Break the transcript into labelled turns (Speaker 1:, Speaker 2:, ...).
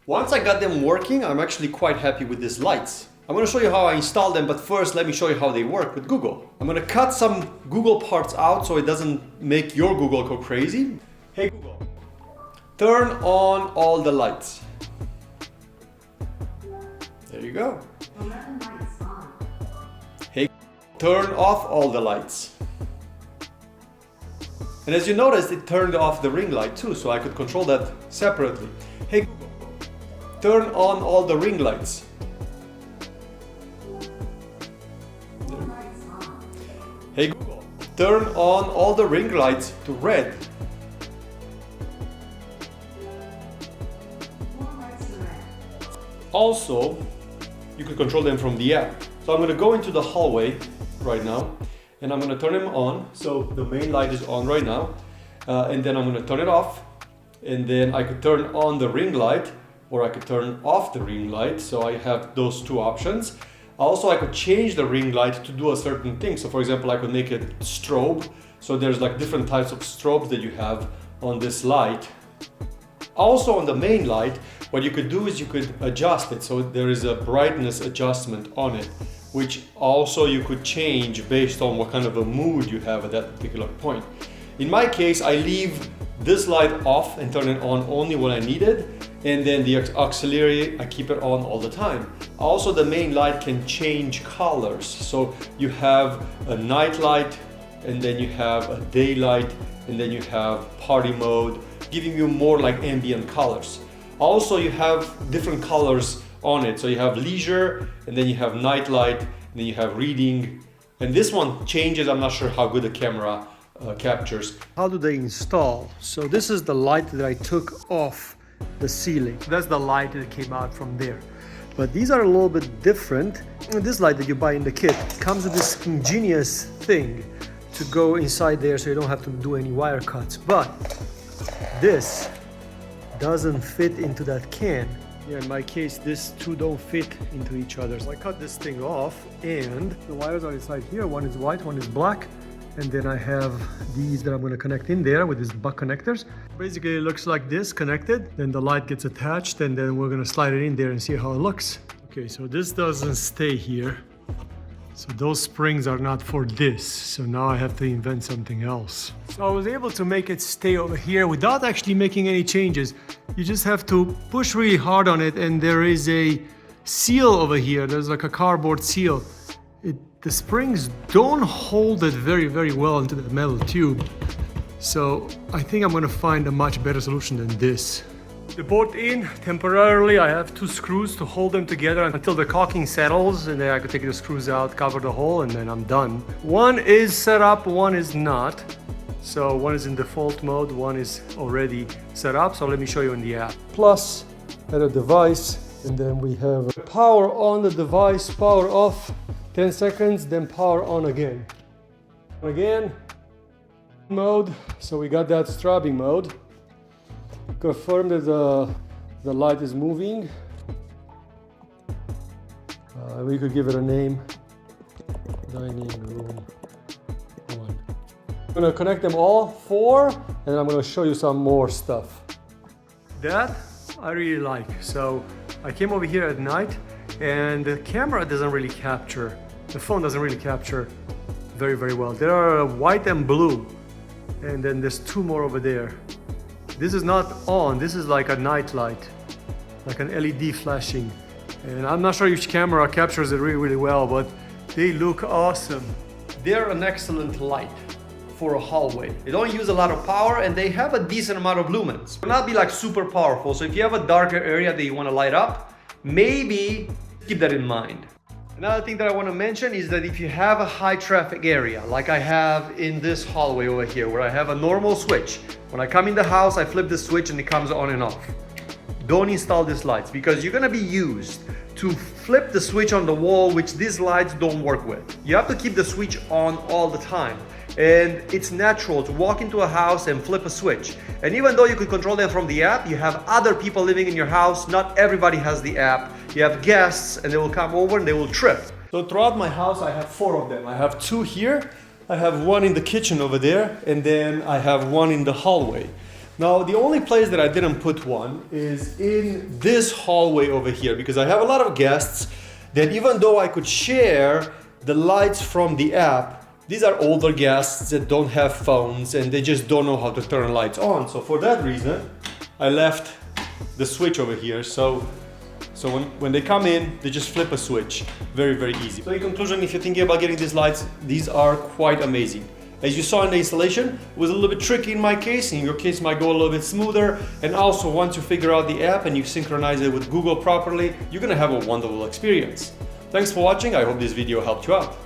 Speaker 1: Once I got them working, I'm actually quite happy with these lights. I'm going to show you how I installed them, but first let me show you how they work with Google. I'm going to cut some Google parts out so it doesn't make your Google go crazy. Hey Google, turn on all the lights. There you go. Hey, turn off all the lights. And as you noticed, it turned off the ring light too, so I could control that separately. Hey Google, turn on all the ring lights. Hey Google, turn on all the ring lights to red. Also, you could control them from the app. So I'm going to go into the hallway right now and I'm going to turn them on. So the main light is on right now. And then I'm going to turn it off. And then I could turn on the ring light or I could turn off the ring light. So I have those two options. Also, I could change the ring light to do a certain thing. So for example, I could make it strobe. So there's like different types of strobes that you have on this light. Also on the main light, what you could do is you could adjust it. So there is a brightness adjustment on it, which also you could change based on what kind of a mood you have at that particular point. In my case, I leave this light off and turn it on only when I need it. And then the auxiliary, I keep it on all the time. Also, the main light can change colors. So you have a night light, and then you have a daylight, and then you have party mode, giving you more like ambient colors. Also, you have different colors on it. So you have leisure, and then you have night light, and then you have reading. And this one changes. I'm not sure how good the camera captures. How do they install? So this is the light that I took off the ceiling. That's the light that came out from there. But these are a little bit different. This light that you buy in the kit comes with this ingenious thing to go inside there so you don't have to do any wire cuts. But this doesn't fit into that can. Yeah, in my case, these two don't fit into each other. So I cut this thing off and the wires are inside here. One is white, one is black. And then I have these that I'm going to connect in there with these buck connectors. Basically, it looks like this connected. Then the light gets attached and then we're going to slide it in there and see how it looks. Okay, so this doesn't stay here. So those springs are not for this. So now I have to invent something else. So I was able to make it stay over here without actually making any changes. You just have to push really hard on it and there is a seal over here. There's like a cardboard seal. The springs don't hold it very, very well into the metal tube. So I think I'm going to find a much better solution than this. The bolt in temporarily. I have two screws to hold them together until the caulking settles, and then I could take the screws out, cover the hole, and then I'm done. One is set up, one is not. So one is in default mode, one is already set up. So let me show you in the app. Plus, add a device, and then we have power on the device, power off. 10 seconds, then power on again. Again, mode, so we got that strobing mode. Confirm that the light is moving. We could give it a name. Dining room 1. I'm gonna connect them all 4, and I'm gonna show you some more stuff. That I really like. So I came over here at night, and the camera doesn't really capture, the phone doesn't really capture very, very well. There are white and blue, and then there's 2 more over there. This is not on, this is like a night light, like an LED flashing. And I'm not sure which camera captures it really, really well, but they look awesome. They're an excellent light for a hallway. They don't use a lot of power and they have a decent amount of lumens. They'll not be like super powerful, so if you have a darker area that you want to light up, maybe keep that in mind. Another thing that I want to mention is that if you have a high traffic area, like I have in this hallway over here, where I have a normal switch, when I come in the house, I flip the switch and it comes on and off. Don't install these lights because you're going to be used to flip the switch on the wall, which these lights don't work with. You have to keep the switch on all the time. And it's natural to walk into a house and flip a switch. And even though you could control them from the app, you have other people living in your house. Not everybody has the app. You have guests and they will come over and they will trip. So throughout my house, I have 4 of them. I have 2 here. I have 1 in the kitchen over there. And then I have 1 in the hallway. Now, the only place that I didn't put one is in this hallway over here, because I have a lot of guests that even though I could share the lights from the app, these are older guests that don't have phones and they just don't know how to turn lights on. So for that reason, I left the switch over here. So when they come in, they just flip a switch. Very, very easy. So in conclusion, if you're thinking about getting these lights, these are quite amazing. As you saw in the installation, it was a little bit tricky in my case. In your case, it might go a little bit smoother. And also, once you figure out the app and you synchronize it with Google properly, you're gonna have a wonderful experience. Thanks for watching. I hope this video helped you out.